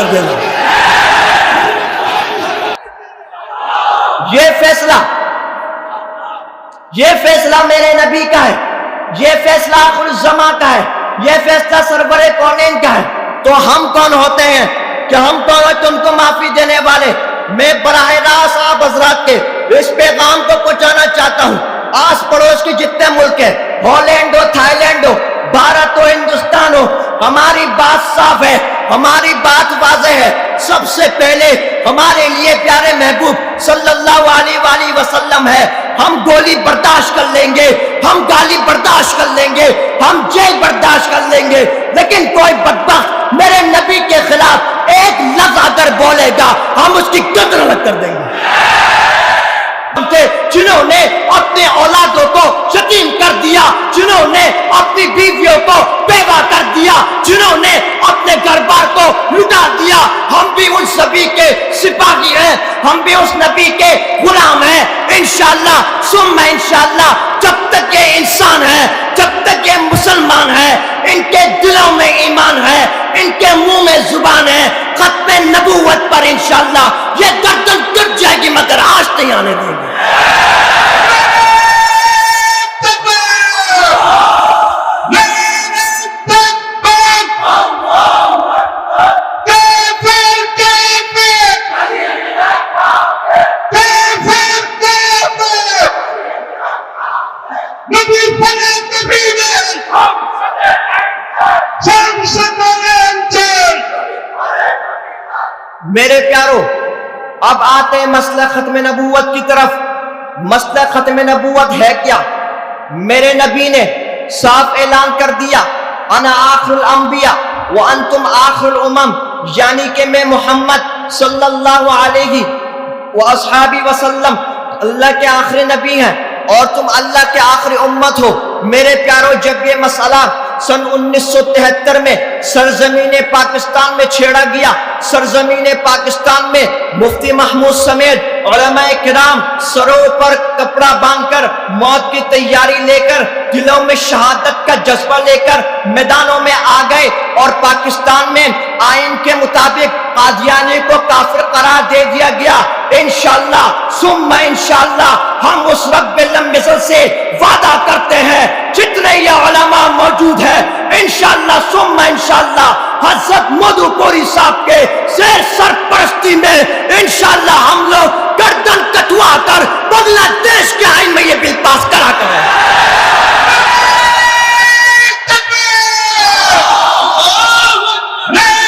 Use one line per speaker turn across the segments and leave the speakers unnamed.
کر دینا۔ یہ فیصلہ میرے نبی کا ہے، یہ فیصلہ آخر الزمان کا ہے، یہ فیصلہ سرور کونین کا ہے۔ تو ہم کون ہوتے ہیں کہ ہم کون ہیں تم کو معافی دینے والے؟ میں براہ راست آپ حضرات کے اس پیغام کو پہنچانا چاہتا ہوں۔ آس پڑوس کے جتنے ملک ہیں، ہالینڈ ہو، تھائی لینڈ ہو، بھارت ہو، ہندوستان ہو، ہماری بات صاف ہے، ہماری بات واضح ہے۔ سب سے پہلے ہمارے لیے پیارے محبوب صلی اللہ علیہ وآلہ وسلم ہے۔ ہم گولی برداشت کر لیں گے، ہم گالی برداشت کر لیں گے، ہم جیل برداشت کر لیں گے، لیکن کوئی بدبخت میرے نبی کے خلاف ایک لفظ اگر بولے گا ہم اس کی قتل الگ کر دیں گے۔ جنہوں نے اپنے اولادوں کو یتیم کر دیا، جنہوں نے اپنی بیویوں کو بیوہ کر دیا، جنہوں نے اپنے گھر بار کو لٹا دیا، ہم بھی ان سبھی کے سپاہی ہیں، ہم بھی اس نبی کے غلام ہیں۔ انشاءاللہ ثم انشاءاللہ جب تک یہ انسان ہے، جب تک یہ مسلمان ہے، ان کے دلوں میں ایمان ہے، ان کے منہ میں زبان ہے، ختم نبوت پر انشاءاللہ یہ گردن ٹوٹ جائے گی مگر آج نہیں آنے دیں گے۔ میرے پیارو، اب آتے ہیں مسئلہ ختم نبوت کی طرف۔ مسئلہ ختم نبوت ہے کیا؟ میرے نبی نے صاف اعلان کر دیا، انا آخر الانبیاء وانتم آخر الامم، یعنی کہ میں محمد صلی اللہ علیہ واصحابہ وسلم اللہ کے آخری نبی ہیں اور تم اللہ کے آخری امت ہو۔ میرے پیارو، جب یہ مسئلہ سن 1973 میں سرزمین پاکستان میں چھیڑا گیا، سرزمین پاکستان میں مفتی محمود سمیت علماء کرام سروں پر کپڑا باندھ کر موت کی تیاری لے کر، دلوں میں شہادت کا جذبہ لے کر میدانوں میں آ گئے، اور پاکستان میں آئین کے مطابق قادیانی کو کافر قرار دے دیا گیا۔ انشاءاللہ ثم انشاءاللہ ہم اس رب لم یزل سے وعدہ کرتے ہیں، جتنے یہ علماء موجود ہیں انشاءاللہ ثم انشاءاللہ حضرت مودو پوری صاحب کے زیر سرپرستی میں انشاءاللہ ہم لوگ گردن کٹوا کر بنگلہ دیش کے آئین میں یہ بل پاس کرا کر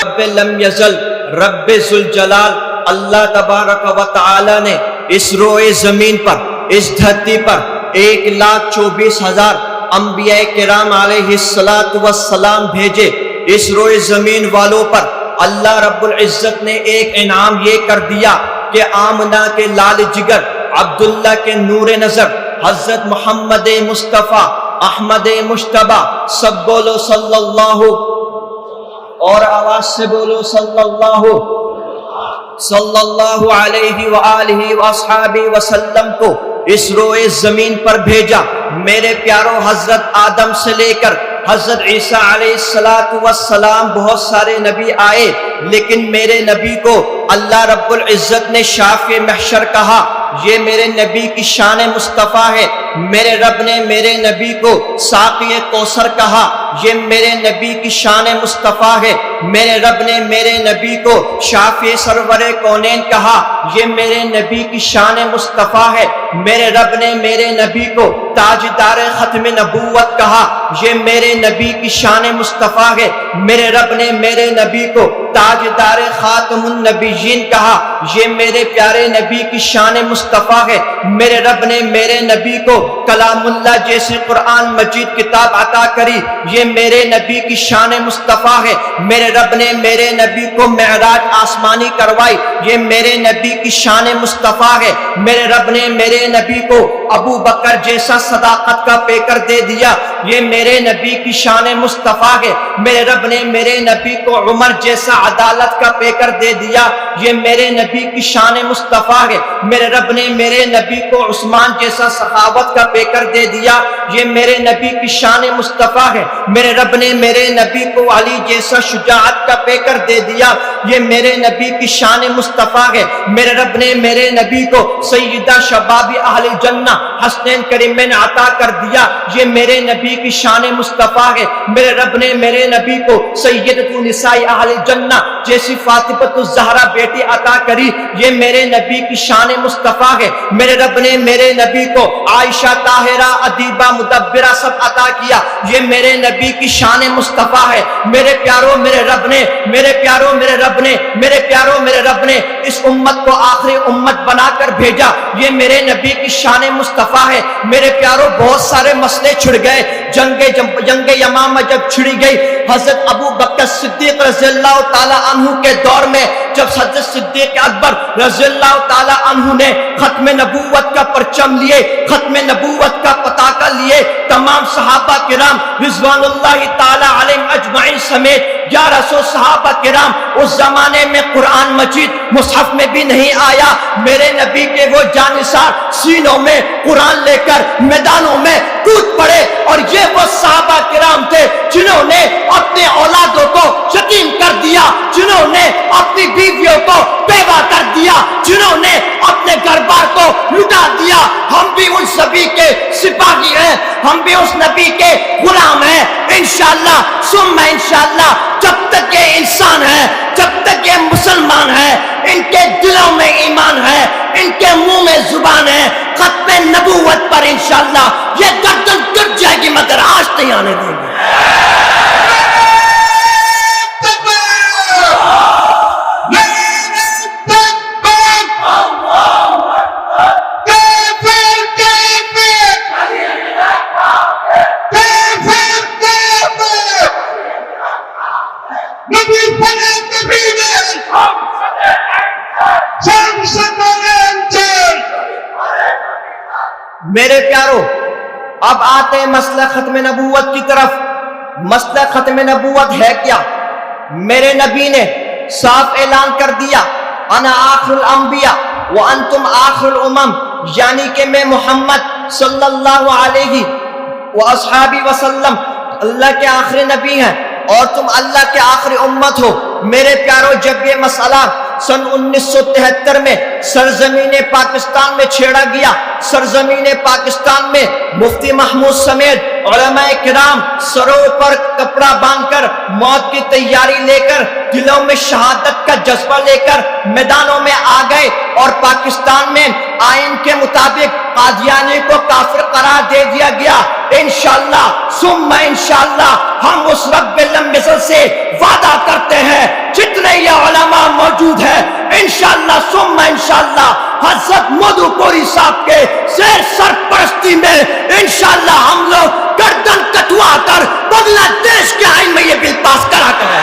رب لم یزل رب ذوالجلال اللہ تبارک و تعالی نے اس روئے زمین پر، اس دھرتی پر 1,24,000 انبیاء کرام علیہ السلام بھیجے۔ اس روئے زمین والوں پر اللہ رب العزت نے ایک انعام یہ کر دیا کہ آمنہ کے لال جگر، عبداللہ کے نور نظر، حضرت محمد مصطفیٰ احمد مشتبہ، سب بولو صلی اللہ، اور آواز سے بولو صلی اللہ علیہ وآلہ وصحابہ وسلم کو اس روئے زمین پر بھیجا۔ میرے پیارو، حضرت آدم سے لے کر حضرت عیسیٰ علیہ السلام بہت سارے نبی آئے، لیکن میرے نبی کو اللہ رب العزت نے شافع محشر کہا۔ یہ میرے نبی کی شان مصطفیٰ ہے۔ میرے رب نے میرے نبی کو ساقی کوثر کہا۔ یہ میرے نبی کی شان مصطفیٰ ہے۔ میرے رب نے میرے نبی کو شافع سرور کونین کہا۔ یہ میرے نبی کی شان مصطفیٰ ہے۔ میرے رب نے میرے نبی کو تاجدار ختم نبوت کہا۔ یہ میرے نبی کی شان مصطفیٰ ہے۔ میرے رب نے میرے نبی کو تاجدار خاتم النبیین کہا۔ یہ میرے پیارے نبی کی شان مصطفیٰ ہے۔ میرے رب نے میرے نبی کو کلام اللہ جیسے قرآن مجید کتاب عطا کری۔ یہ میرے نبی کی شان مصطفیٰ ہے۔ میرے رب نے میرے نبی کو معراج آسمانی کروائی۔ یہ میرے نبی کی شان مصطفیٰ ہے۔ میرے رب نے میرے نبی کو ابو بکر جیسا صداقت کا پیکر دے دیا۔ یہ میرے نبی کی شان مصطفیٰ ہے۔ میرے رب نے میرے نبی کو عمر جیسا عدالت کا پیکر دے دیا۔ یہ میرے نبی کی شان مصطفیٰ ہے. میرے رب نے میرے نبی کو عثمان جیسا سخاوت کا پیکر دے دیا. یہ میرے نبی کی شان مصطفیٰ ہے. میرے رب نے میرے نبی کو علی جیسا شجاعت کا پیکر دے دیا. یہ میرے نبی کی شان مصطفیٰ ہے. میرے رب نے میرے نبی کو سیدہ شباب اہل جنہ حسنین کریمین عطا کر دیا. یہ میرے نبی کی شان مصطفیٰ ہے. میرے رب نے میرے نبی کو سیدۃ نساء اہل جنہ جیسی فاطمہ الزہرا بیٹی عطا کری. یہ میرے نبی کی شان مصطفیٰ ہے. میرے رب نے میرے نبی کو عائشہ طاہرہ ادیبہ مدبرہ سب عطا کیا. یہ میرے نبی کی شان مصطفیٰ ہے. میرے پیاروں میرے رب نے میرے پیاروں میرے رب نے میرے پیاروں میرے رب نے اس امت کو آخری امت بنا کر بھیجا. یہ میرے نبی کی شان مصطفیٰ ہے. میرے پیاروں بہت سارے مسئلے چھڑ گئے. جنگ یمامہ جب چھڑی گئی حضرت ابو بکر صدیق رضی اللہ تعالی عنہ کے دور میں جب حضرت صدیق اکبر رضی اللہ تعالی عنہ نے ختم نبوت کا پرچم لیے, ختم نبوت کا پتاکا لیے, تمام صحابہ کرام رضوان اللہ تعالی علیہم اجمعین سمیت 1100 صحابہ کرام, اس زمانے میں قرآن مجید مصحف میں بھی نہیں آیا. میرے نبی کے وہ جانثار سینوں میں قرآن لے کر میدانوں میں کود پڑے. اور یہ وہ صحابہ کرام تھے جنہوں نے اپنے اولادوں کو یتیم کر دیا, جنہوں نے اپنی بیویوں کو بیوہ کر دیا, جنہوں نے اپنے گھر بار کو لٹا دیا. ہم بھی ان سبھی کے سپاہی ہیں, ہم بھی اس نبی کے غلام ہیں. انشاءاللہ ثم انشاءاللہ جب تک یہ انسان ہے, جب تک یہ مسلمان ہے, ان کے دلوں میں ایمان ہے, ان کے منہ میں زبان ہے, ختم نبوت پر انشاءاللہ یہ گردن ٹوٹ جائے گی مگر آج نہیں آنے دیں گے. میرے پیاروں اب آتے ہیں مسئلہ ختم نبوت کی طرف. مسئلہ ختم نبوت ہے کیا؟ میرے نبی نے صاف اعلان کر دیا انا آخر الانبیاء وانتم آخر الامم, یعنی کہ میں محمد صلی اللہ علیہ واصحابہ وسلم اللہ کے آخری نبی ہیں اور تم اللہ کے آخری امت ہو. میرے پیاروں جب یہ مسئلہ سن 1973 میں سرزمین پاکستان میں چھیڑا گیا, سرزمین پاکستان میں مفتی محمود سمیت علماء کرام سروں پر کپڑا باندھ کر موت کی تیاری لے کر دلوں میں شہادت کا جذبہ لے کر میدانوں میں آ گئے اور پاکستان میں آئین کے مطابق قادیانی کو کافر قرار دے دیا گیا. انشاءاللہ ثم انشاءاللہ ہم اس رب العزت سے وعدہ کرتے ہیں جتنے یہ علماء موجود ہیں انشاءاللہ ثم انشاءاللہ حضرت مودو پوری صاحب کے زیر سرپرستی میں انشاءاللہ ہم لوگ گردن کٹوا کر بنگلہ دیش کے آئین میں یہ بل پاس کرا کر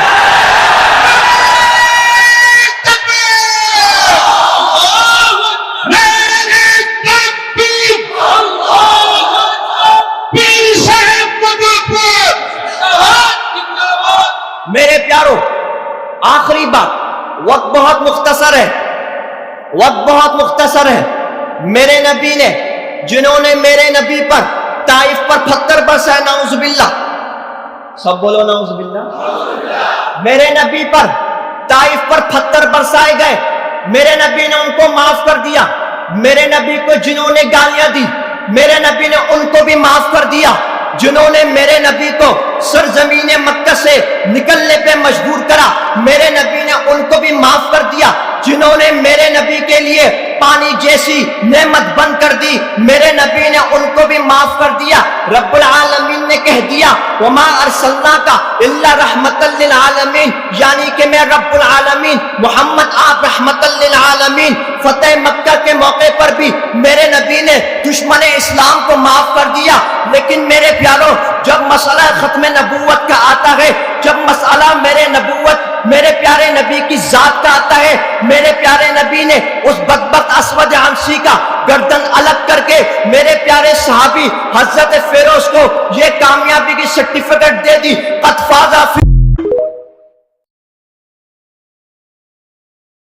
میرے پیاروں آخری بات, وقت بہت مختصر ہے, وقت بہت مختصر ہے. میرے نبی نے جنہوں نے میرے نبی پر طائف پر پتھر برسائے, نعوذ باللہ, سب بولو نعوذ باللہ, میرے نبی پر طائف پر پتھر برسائے گئے, میرے نبی نے ان کو معاف کر دیا. میرے نبی کو جنہوں نے گالیاں دی میرے نبی نے ان کو بھی معاف کر دیا. جنہوں نے میرے نبی کو سرزمین مکہ سے نکلنے پہ مجبور کرا میرے نبی نے ان کو بھی معاف کر دیا. جنہوں نے میرے نبی کے لیے پانی جیسی نعمت بند کر دی میرے نبی نے ان کو بھی معاف کر دیا. رب العالمین نے کہہ دیا وما ارسلناک الا رحمتا للعالمین, یعنی کہ میں رب العالمین محمد آپ رحمتا للعالمین. فتح مکہ کے موقع پر بھی میرے نبی نے دشمن اسلام کو معاف کر دیا. لیکن میرے پیاروں جب مسئلہ ختم نبوت کا آتا ہے, جب مسئلہ میرے پیارے نبی کی ذات کا آتا ہے, میرے پیارے نبی نے اس بدبخت اسود عنسی کا گردن الگ کر کے میرے پیارے صحابی حضرت فیروز کو یہ کامیابی کی سرٹیفکیٹ دے دی, قد فاز فی